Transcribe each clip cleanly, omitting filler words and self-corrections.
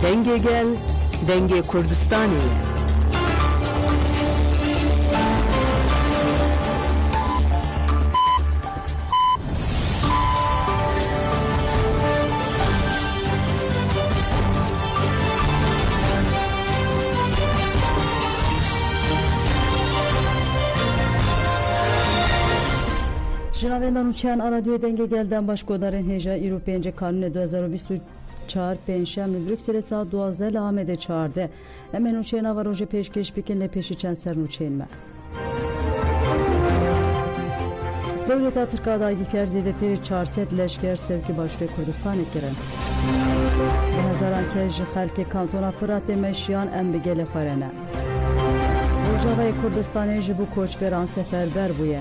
Denge gel, denge Kurdistani. جنابان نوچان رادیو دنگ گلدن باشگودارن هجا ایروپیانجه کانون 2024 پنجشنبه بروکسل ساعت 12 لامده 14 اما نوچان و روز پیشکش بکن لپیش چند سر نوچان ما دولت ترکیه داگی کرد زیادتر 400 لشکر سوکی باشوری کردستان کرن به هزاران کش خلک کانتونا فرات مشیان ام بگل خورنه روجاوی کردستان جبو کوچبران سفربر بویه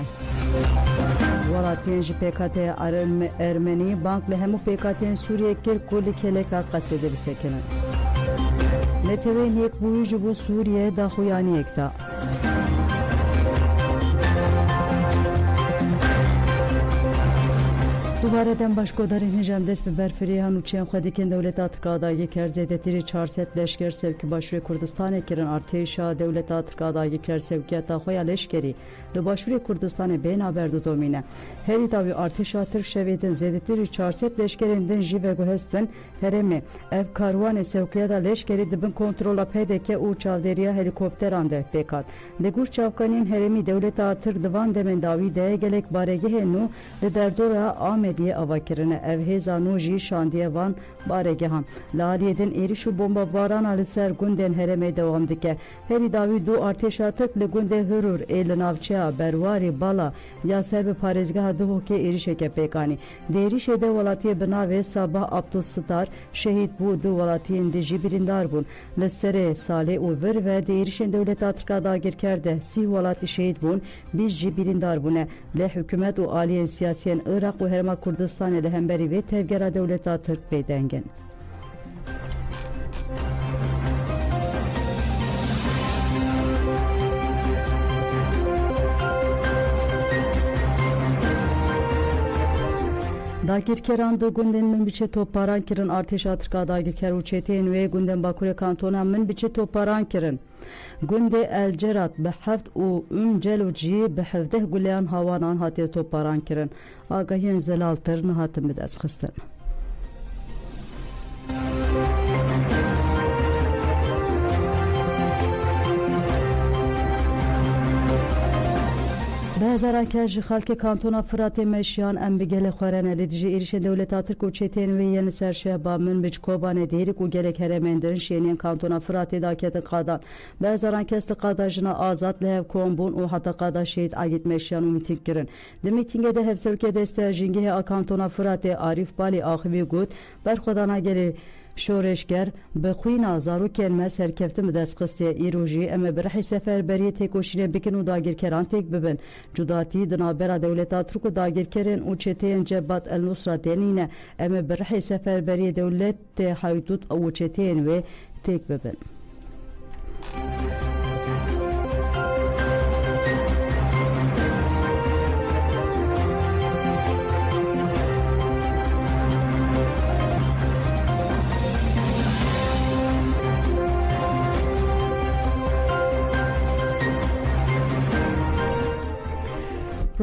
ولاتین جی پیکات ارمنی بانک لهمو پیکاتین سوریه کل کلی کلکا قصیده بسکنن نتوین یک بوی جبو سوریه دا خویانی اکتا دوباره دم باشگودارین هجام دست به برفری هنوچین خودی که دولت ترکیه کرد زیادتری 400 لشکر سوکی باشوری کردستان کرن ارتشا دولت ترکیه کرد سوکیتا خویا لشکری لو باشوری کردستان بین آبردو دومینه هری تاوی ارتشا ترک شویدن زیادتری 400 لشکرین دن جی و گوهستن هرمه اف کاروان سوکیتا لشکری دبن کنترل پدک او چاودریا هلیکوپتران ده پیکات لگور چاوکانین هرمی دولت ترک دوان دمن داوی ده گلک بارگه نو لدردورا آمد diye avakirine evhezanu ji şandiye van baregehan laliyeden erişu bomba varan ali ser gunden hereme devam dike heri davi du arteşa tık le gunde hürür el navçea bervari bala ya serbe parezgah duhu ke erişeke pekani derişe de valatiye bina ve sabah abdustar şehit bu du valatiyen de jibirindar bun le sere sale over ve derişen devlet Afrika dagir kerde si valati şehit bun biz jibirindar bune le hükümet u aliyen siyasiyen Irak u herma Kurdistan ile hemberi ve tevgera devleta Türk beydengen. Dagir kerandı günden min biçe toparan kirin arteş Afrika dagir keru çeteyn ve günden Bakure kantona min biçe toparan kirin. Günde El Cerat be heft u celuci be hevdeh guleyan havanan hatiye toparan kirin. Agahin zelaltır nihatim bides xistin. بهزاران کج خالک کانتونا فرات مشیان ام بگل خورن لدیجی ایرش دولت ترک و چتین و ین سرشه با من بچ کوبانه دیرک و گل کرمندرین شینین کانتونا فرات داکت قادان بهزاران کست قاداجنا آزاد له کومبون و حتی قادا شهید اگیت مشیان و میتینگ کرن د میتینگ ده هفسرکه دسته جنگه کانتونا فرات عارف بالی آخوی گود بر خدانا گلی شورشگر به خوینا زاروکن ما سرکفته دست قسته ایروژی اما برحی سفربری تکوشیره بکن و داگیر کران تک ببن جداتی دنابرا دولتا ترک و داگیر کرن و چتین جبات النصرة دینینه اما برحی سفربری دولت حیدود و چتین و تک ببن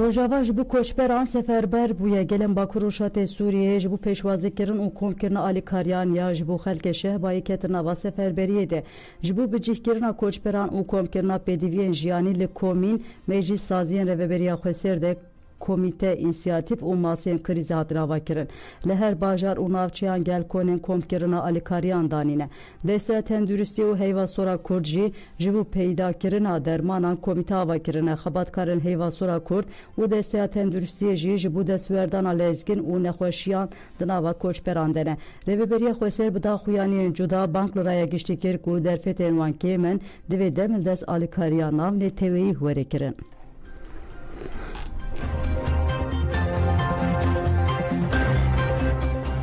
روجاوا جبو کوچبران سفربر بویا گلن باکروشات سوریه جبو پیشوازی کرن و کوم کرن آلی کاریان یا جبو خلک شهبایی کتنا و سفربریه ده جبو بجیح کرن کوچبران و کوم کرن پیدیوین جیانی لکومین مجلس سازین رهبری خسر ده komite inisiyatif u masyen krizi hadrava kirin. Leher bajar u navçiyan gel konen komkirina alikariyan danine. Destre tendürüsti u heyva sora kurji jivu peyda kirina dermanan komite hava kirine. Xabatkarin heyva sora kurd u destre tendürüsti ji jivu desverdan alezgin u nexweşiyan dınava koçperan dene. Reveberiye xweser bida xuyaniyen cuda banklaraya gişti kir ku derfeten wan kemen dive demil des alikariyan nav ne teveyi hwere kirin.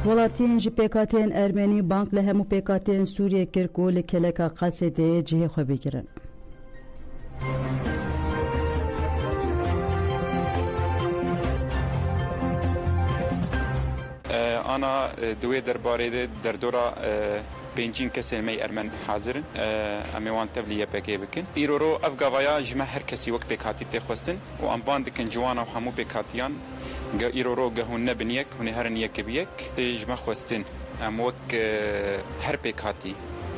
ولاتین جی پیکاتین ارمنی بانک لهمو پیکاتین سوریه کرکول کلکا قصده جه خو بگیرن انا دوی درباره در دورا بينجين كسر مي أرمن حاضر أميوان تبلي يبكي بكن إيرورو أفقاويا جمع هر كسي وك بكاتي تخوستن وأم باندكن جوانا وحمو بكاتيان إيرورو جهون بنيك هني هرن يكبيك تجمع خوستن أم وك هر بكاتي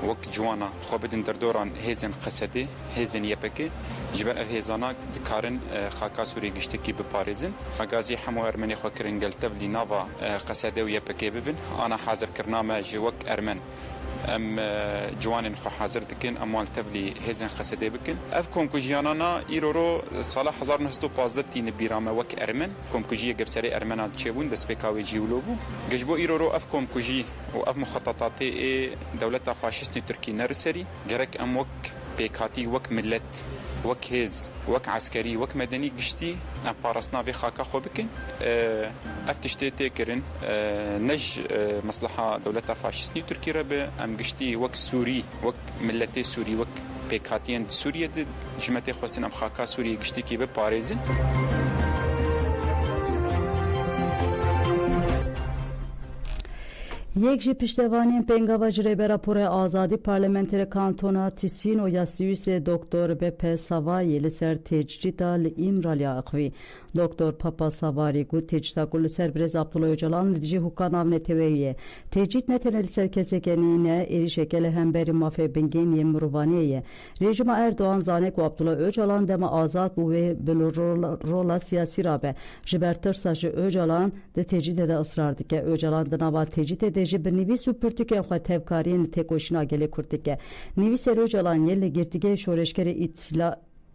وك جوانا خوبدن دردوران هيزن قصدي هيزن يبكي جبل هيزانا دكارن خاكا سوري گشتكي بباريزن اغازي حمو ارمني خو كرنگل تبلي نافا قصدي ويبكي ببن انا حاضر برنامج وك ارمن ام جوانن خو حاضر دكن اموال تبلي هيزن قصدي بكن افكم كوجيانانا ايرورو صالح 1915 تين بيرامه وك ارمن كوم كوجي گبسري ارمنا تشيبون دسبيكاوي جيولوبو گجبو ايرورو افكم كوجي واف مخططاتي دولة فاشيست تركي نرسري جرك ام وك بيكاتي وك ملت وك هيز وك عسكري وك مدني قشتي بارسنا في خاكا خو بكن افتشتي تكرن نج مصلحة دولة فاشيستني تركي رب ام قشتي وك سوري وك ملتي سوري وك بيكاتين سوريا جمتي خوستن ام خاكا سوري قشتي كي بباريزن یک جی پشتوانین پنگاوا جریبه راپور آزادی پارلمنتر کانتونا تیسینو یا سویس دکتر بپ سوایی لسر تجریتا لإمرالیا اقوی دکتر پاپا سواری گو تجریتا کل لسر برز عبدالله öcalan لدیجی حکان آمنه تویه تجریت نتنه لسر کسکنینه اری شکل همبری مافه بنگین مروانیه رژیم اردوان زانک و عبدالله öcalan دم آزاد بوه بلو رولا سیاسی رابه جبرتر ساج öcalan de tecrit de ısrar dike öcalan de nava tecrit de bir nevi süpürtük en xwe tevkariyên têkoşîna gelê Kurtike. Nivî Serôcalan yê li girtîgehê şoreşkerê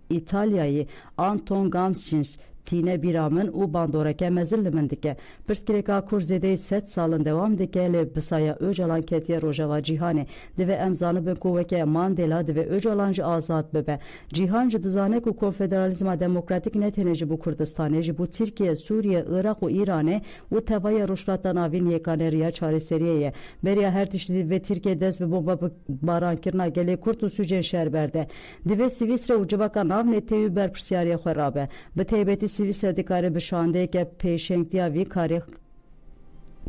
İtalyayê Anton Gamsçins tîne bîramın û bandoreke mezin li min dike. Pirsgirêka Kurzêdê 7 salin dewam dike lê Bisaya Öcalan ketiye Rojava Cîhanê. Divê em zanibin ku weke Mandela divê Öcalan jî azad bibe. Cîhan jî dizane ku konfederalizma demokratîk ne tenê ji bo Kurdistanê ji bo Tirkiye, Sûriye, Iraq û Îranê û tevaya rojhilata navîn yekaneriya çareseriyê ye. Beriya her tiştî ve Tirkiye dest bi bombabankirina gelê Kurd û Sûcên şer berde. Divê Swîsre û civaka nav neteyû berpirsyariya xwe rabe. Bi taybetî Swîsre dikare bi şandeyeke pêşengtiya vî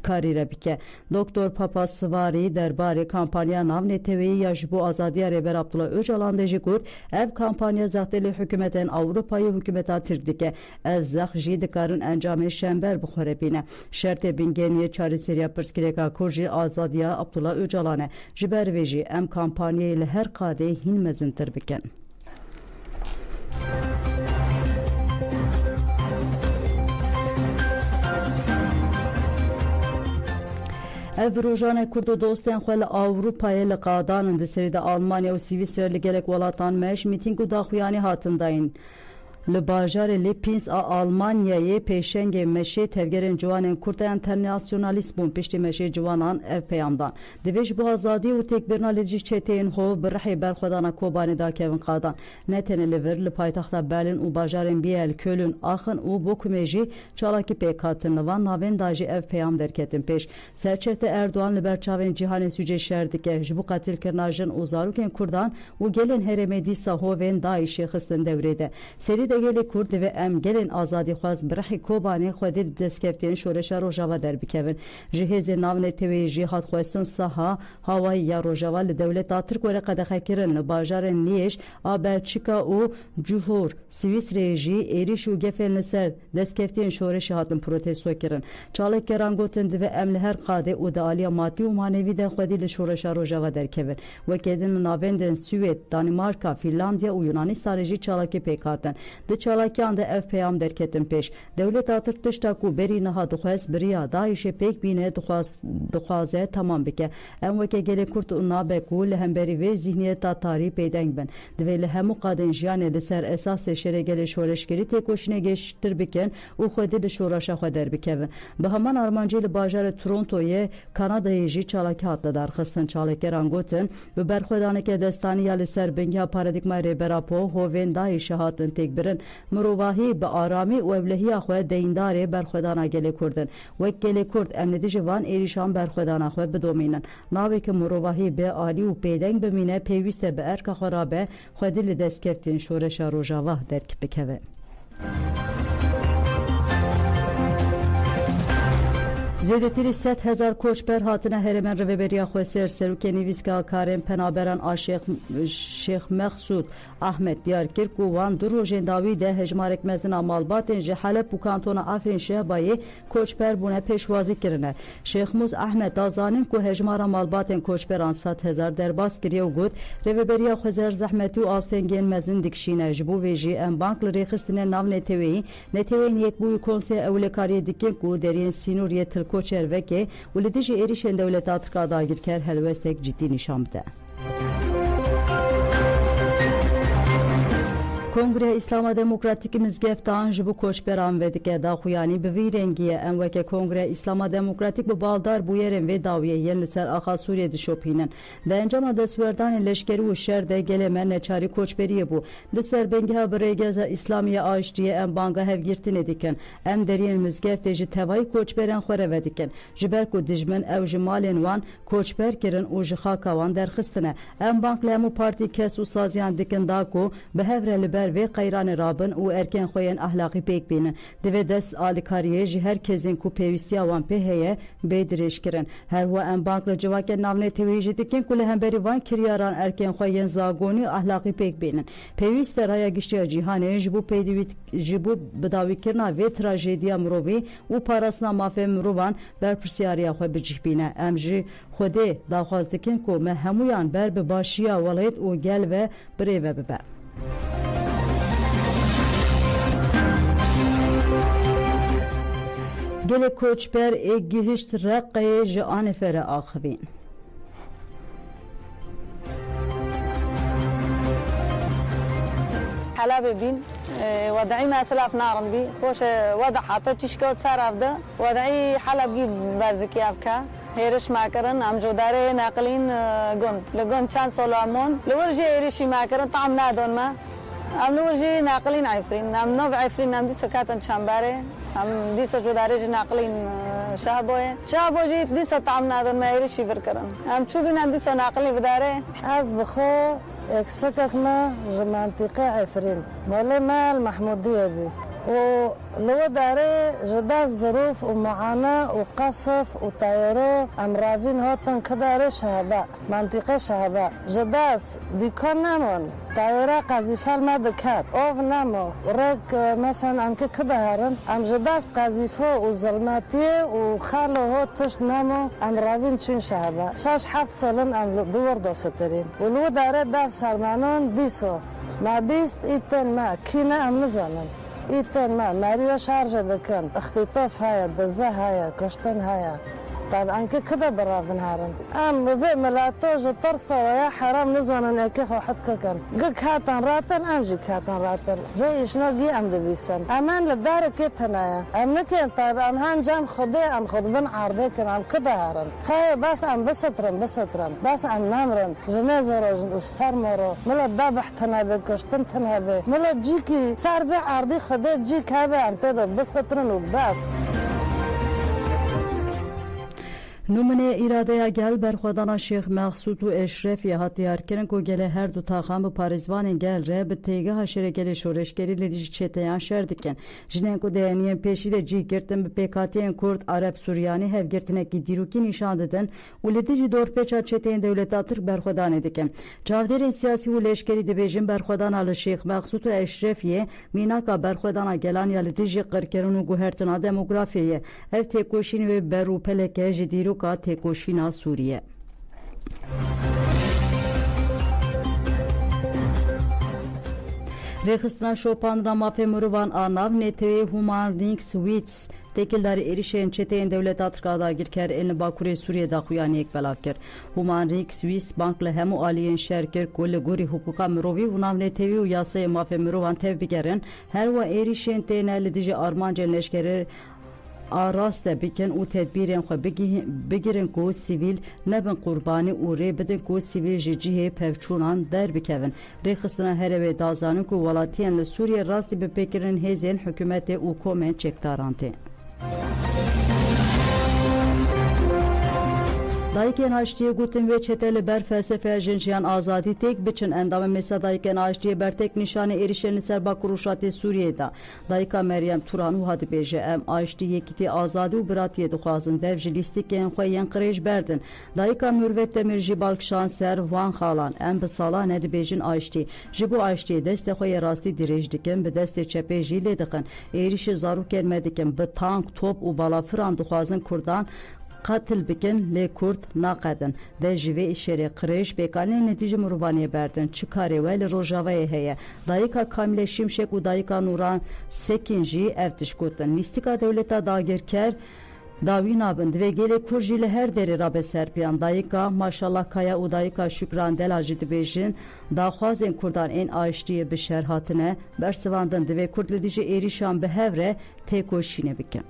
karî re bike. Doktor Papa Sivarî derbarê kampanya nav neteweyî ya ji bo azadiya rêber Abdullah Öcalan de jî got ev kampanya zextelê hikûmetên Ewropayê hikûmeta Tirk dike. Ev zex jî dikarin encamê şember bixwe bîne. Şertê bingêniyê çareseriya pirsgirêka Kurd jî azadiya Abdullah Öcalan e. Ji ber vê jî em kampanyayê li her qadê hîn mezintir bikin. Ev rojane Kurd û dostên xwe li Ewropayê li qadanin di serê de Almanya û Swîsre li gelek welatan meş mîtîng û daxuyanî hatin dayîn. Li bajarê Lipins a Almanyayê pêşengê meşê tevgerên ciwanên Kurd internasyonalîst bûn piştî meşê ciwanan ev peyamdan. Divê ji bo azadî û têkbirina li dijî çeteyên xwe bi rihê berxwedana Kobanê da kevin qadan. Ne tenê li vir li paytaxta Berlin û bajarên Biel, Köln, Aachen û Bochumê jî çalakî pêk hatin li van navên da jî ev peyam derketin pêş. Serçetê Erdoğan li ber çavên cîhanê Sûcê şer dike ji bo qetilkirina jin û zarokên Kurdan û gelên herêmê dîsa hovên Daişê xistin devrê de. Serî de gelê Kurd ve em gelên azadî xwaz bi rihê Kobanê xwedê destkeftiyên şoreşa Rojava derbikevin. Ji hêzên nav neteweyî jî hat xwestin saha hawayî ya Rojava li dewleta Tirk were qedexekirin li bajarên Liège a Belçika û Cihor Swîsreyê jî êriş û gefên li ser destkeftiyên şoreşê hatin protesto kirin. Çalekgeran gotin divê em li her qadê û di aliya madî û manevî de xwedî li şoreşa Rojava derkevin. Wekê din li navendên Swêd, Danimarka, Finlandiya û Yunanistanê jî çalakî pêk hatin. Di çalakiyan de ev peyam derketin pêş. Dewleta Tirk tişta ku berî niha dixwest biriya Daişê pêk bîne dixwaze tamam bike. Em weke gelê Kurd û nabe ku li hemberî vê zihniyeta tarî pêdeng bin. Divê li hemû qadên jiyanê li ser esasê şerê gelê şoreşgerî têkoşînê geştir bikin û xwedî li şoreşa xwe derbikevin. Bi heman armancî li bajarê Torontoyê Kanadayê jî çalakî hat darxistin. Çalekgeran gotin bi berxwedaneke destanî ya li ser bingiya paradigmayê rêbera po hovên Daişê hatin têkbirin. Mirovahî bi aramî û evlehiya xwe deyindarê berxwedana gelê Kurdin. Wek gelê Kurd em li dijî van êrîşan berxwedana xwe bidomînin. Naveke mirovahî bê alî û pêdeng bimîne pêwîst e bi erka xwe rabe xwedî li destkeftiyên şoreşa Rojava derk bikeve. زیدتری 100,000 کوچبر هاتنه هرمن رهبری خو سروک نویسکا کارم پنابران شیخ مقصود احمد دیار کرد و وان دو روزین داوی ده هجمارک مزنا مالباتن جحلب و کانتون آفرین شهبایی کوچبر بونه پیشوازی کرنه شیخ موز احمد دازانین که هجمارا مالباتن کوچبران 100,000 درباس کریه و گود رهبری خو زر زحمتی و آستنگین مزن دکشینه جبو ویجی ام بانک لریخستنه ناو نتوی یک بوی کنسه اولکاری دکن کو درین سینوریه تلکوچر وکه ولدیجی ایریشن دولت ترکادا گیرکر هلوستک جدی نشان بده. کنگره اسلام دموکراتیک مزگفتان جبو کوچبران و دیگه داخویانی به وی رنگیه ام وکه کنگره اسلام دموکراتیک به بالدار بویرن و داویه ین لسر آخا سوریه دشوپینن ده انجام دستوردان لشکری و شهر ده گله من نچاری کوچبریه بو لسر بنگه برگز اسلامی آشتیه ام بانگا هفگیرتین دیکن ام درین مزگفت جی توای کوچبران خوره و دیکن جبر کو دجمن او جمالین وان کوچبر کرن او جخاکا وان درخستنه ام بانک لامو پارتی کس و سازیان دیکن داکو به هفره و قیران رابن و ارکن خوین اخلاقی پیک بینن دوی دست آلیکاریه جی هر کزین کو پیوستی آوان پیهیه بیدرش کرن هر هو ام بانک لجواک نامنه تویجی دکن کل هم بری وان کریاران ارکن خوین زاگونی اخلاقی پیک بینن پیوست رای گشتی جیهانه جبو بداوی کرنا و تراژدیا مروی و پاراسنا مافه مروان بر پرسیاریا خو بجیح بینه ام جی خوده داخواست دکن کو مهمویان بر بباشیا ولایت و گل و بری و ببه گل کوچبر گهشت رقه جان فر آخوین حلب بين وضعي ما سلاف نارن بي خوش وضع حتى تشكوت صار افدا وضعي حلب جيب برزكي افكا هيرش ماكرن ام جوداري ناقلين جند لجند كان سولامون لورجي هيرشي ماكرن طعم نادون ما ام لورجي ناقلين عفرين ام نوب عفرين ام دي سكاتن شامباري ام دي سجوداري ناقلين شابو جيت دي طعم نادون ما هيرشي بركرن ام شو بين ام دي ناقلين بداري از بخو اكسككنا منطقة عفرين ولا مال محمودية بي ولو داري جدا ظروف ومعاناة وقصف وطيرو امرافين هوتن كداري شهباء منطقة شهباء جداس ديكون نامون طيرة قذيفة المدكات اوف نامو ورق مثلا ام كدهارن ام جداس قذيفة وظلماتية وخالو هوتش نامو امرافين چين شهباء شاش حفت سولن ام دور دوسترين ولو داري داف سرمانون ديسو ما بيست ايتن ما كينا ام نزانن ایتن ما ماریا شارژ دکن اختطاف هایا دزه هایا کشتن هایا طبعا كده برافن هارن ام في ملاتوج ترسو يا حرام نزون اكي خو حد كن قك هاتن راتن امجي كاتن راتن في شنو جي ام دبيسن امان للدار كيتنايا ام نكن طيب ام هان جام خدي ام خدبن عرضي كن ام كده هارن خاي بس ام بسترن بس ام نامرن جنازه رو صار مرو ملا ذبح تنابه كشتن تنابه ملا جيكي صار في عرضي خدي جيك هذا ام تد بسترن وبس نمونه ایراده گل برخوادانا شیخ مقصود و اشرف یا هاتیار کرن که گله هر دو تاخم به پاریزوان گل ره به تیگه هاشره گله شورشگری لیدیج چتیان شردکن جنین که دیانین پیشیده جی گرتن به پیکاتین کرد عرب سوریانی هف گرتنه که دیروکی نشان دادن و لیدیج دور پیچا چتین دولتا ترک برخوادانه دکن جاودرین سیاسی و لشکری دبیجن برخوادانا لشیخ مقصود و اشرف یه میناکا برخوادانا گلان یا لیدیج قرکرون و گوهرتنا دموگرافیه اف تکوشین و برو پلکه جدیرو کا تکوشینا سوریه رخصتنا شوپان مافه مروان آناو نتوی هومان رینکس ویتس تکیلداری ایریشن چتین دولت آترکادا گیرکر این باکوری سوریه دا خویانی یک بلاک کر هومان رینکس ویتس بانک لهمو آلیین شهر کر کل گوری حقوقا مروی و نام نتوی و یاسه مافه مروان تف بگرن هر و ایریشن تینه لدیج آرمان جلنشکره آراسته بکن و تدبیرین خو بگیرن کو سیویل نبن قربانی و ری بدن کو سیویل جیه پفچونان در بکوین ریخستنا هر و دازانو کو ولاتین سوریه راستی به بکرن هزین حکومت و کومن چکدارانته Dayıkên Aştiye gotin ve çeteli ber felsefe jinjiyan azadî tek biçin endamı mesela dayıkên Aştiye ber tek nişanı erişeni serba kuruşatê Sûriyê dayıka Meryem Turan û hatibêje em Aştiye yekîtî azadî û biratiyê dixwazin dev ji lîstikên xwe yên qirêj berdin dayıka Mürvet Demir jî balkişan ser van xalan em bi salan nedibêjin Aştî ji bo Aştiye destê xwe yê rastî dirêj dikin bi destê çepê jî lê dikin êrişî zarokên me dikin bi tank top û balafiran dixwazin Kurdan قتل بکن لی کرد ناقدن ده جوی اشاره قریش بکانی نتیجه مروانی بردن چکاری ولی روجاوی هیا دایکا کامل شمشک و دایکا نوران سکنجی افتش کردن میستیکا دولتا داگرکر داوی نابند و گلی کرجیل هر دری رابه سرپیان دایکا ماشالله کایا و دایکا شکران دل آجید بیجین داخوازن کردان این آشتیه بشر هاتنه برسواندن و کرد لدیجه ایریشان به هفره تکوشینه بکن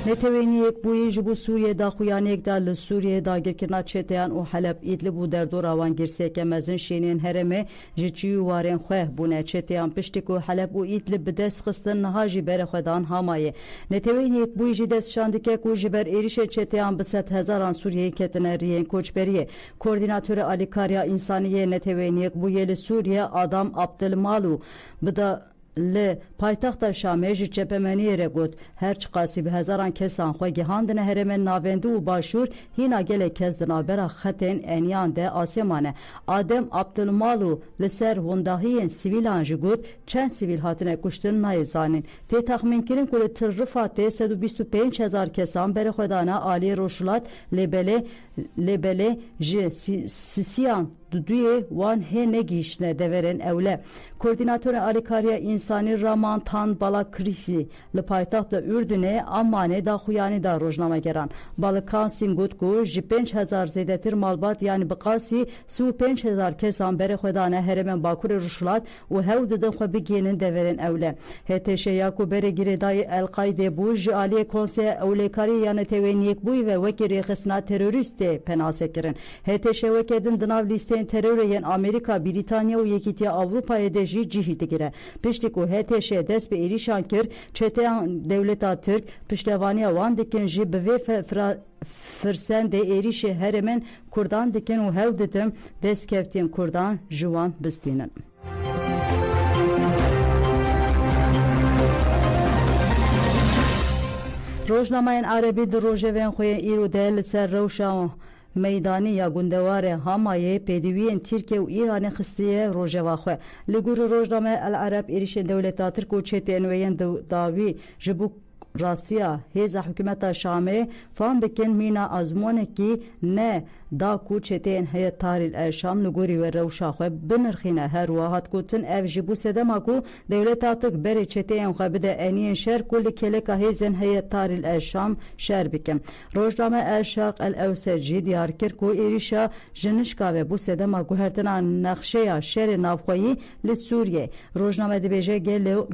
نتوینیک بویی جبو سوریه دا خویانیک دا لسوریه دا گرکرنا چتیان و حلب ایدلی بو در دور آوان گرسه که مزن شینین هرمه جچیو وارن خواه بونه چتیان پشتکو حلب و ایدلی بدست خستن نهاجی بر خودان همایه نتوینیک بویی جی دست شاندکه کو جبر ایریش چتیان بست هزاران سوریه کتنه ریین کوچبریه کوردیناتور آلیکاریا انسانیه نتوینیک بویی لسوریه آدم عبدالمالو بدا ل پایتخت شامه جی چپمنی رگوت هر چقاسی به هزاران کسان خو گهاندنه هرمن ناوندو و باشور هینا گله کزدنا برا خطن انیان ده آسمانه آدم عبدالمالو لسر ونداهین سیویلان جگوت چند سیویل هاتنه کشتن نایزانین تی تخمین کرن کل ترفات 125,000 کسان بر خودانا آلی روشلات لبله جی سیسیان دوی وان هنه گیشنه deveren evle. Koordinatör Alikariya insani Raman Tan Bala Krisi li paytaxta Ürdünê Ammanê da xuyani da rojname geran. Balıkan Singut ku ji 5,000 zêdetir malbat yani biqasî 35,000 kesan berê xwe dane herêmên Bakurê Rûşhilat û hew didin xwe bigihînin devêrên ewle. Hêteşeya ku berê girêdayê El-Qaîdê bû ji aliyê Konseya Ewlêkarî ya Netewêniyekbûyî ve wekî rêxistina terorîstê penase kirin. Hêteşê wekê din di nav lîsteyên teröreyên Amerika, Britanya û Yekîtiya Avrupayê de jî cihî digire. Piştî ku hêteşê dest bi êrîşan kir, çeteyan dewleta Tirk piştevaniya wan dikin jî bi vê firsendê êrişê herêmên Kurdan dikin û hew didin destkevtiyên Kurdan ji wan bistînin. Rojnamayên Erebî di rojevên xwe yên îro de li ser rewşa meydani ya gundeware Hamayê pêdiviyên Tirkiye û İranê xistiye rojeva xwe. Li gor rojname El Arab êrişên dewleta Tirk û çetên wê yên dawî ji bo rastiya hêza hikûmeta Şamê fan dikin mîna azmonekî ne da ku çeteyên Heyetdarî el Şam li gorî we rewşa xwe binirxîne her wiha hat gotin ev ji bo sedema ku dewleta Tirk berê çeteyên xwe bide eniyên şer ku li keleka hêzên Heyetdarî el Şam şer bikin. Rojname El Şerq El Ewsed jî diyar kir ku êrişa ji nişka ve bo sedema guhertina nexşeya şerê navxweyî li Sûriyê. Rojname dibêje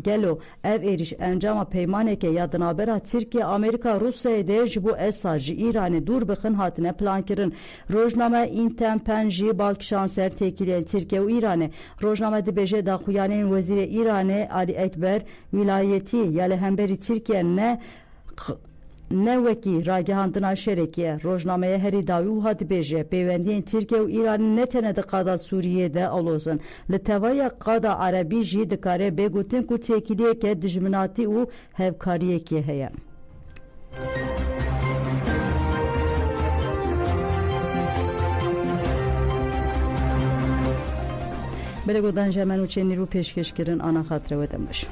gelo ev êriş encama peymaneke ya dinabera Tirkiye, Amerika, Rusyayê de ji bo Esad ji İranê dûr bixin hatine plankirin. Rojname İntem Penjî balkişan ser têkiliyên Tirkiye û İranê. Rojname dibêje daxuyanên Wezîrê İranê Ali Ekber wilayetî ya li hemberî Tirkiye ne wekî ragihandina şerekî rojnameye herî dawî wiha dibêje peywendiyên Tirkiye û İranê ne tene di qada Sûriyê de alozin. Li tevaya qada Erebî jî dikare bêgotin ku têkiliyeke dijminatî û hevkariyekê heye. Belê godan jemen û çênî rû pêşkêşkirin ana xatirê we demiş.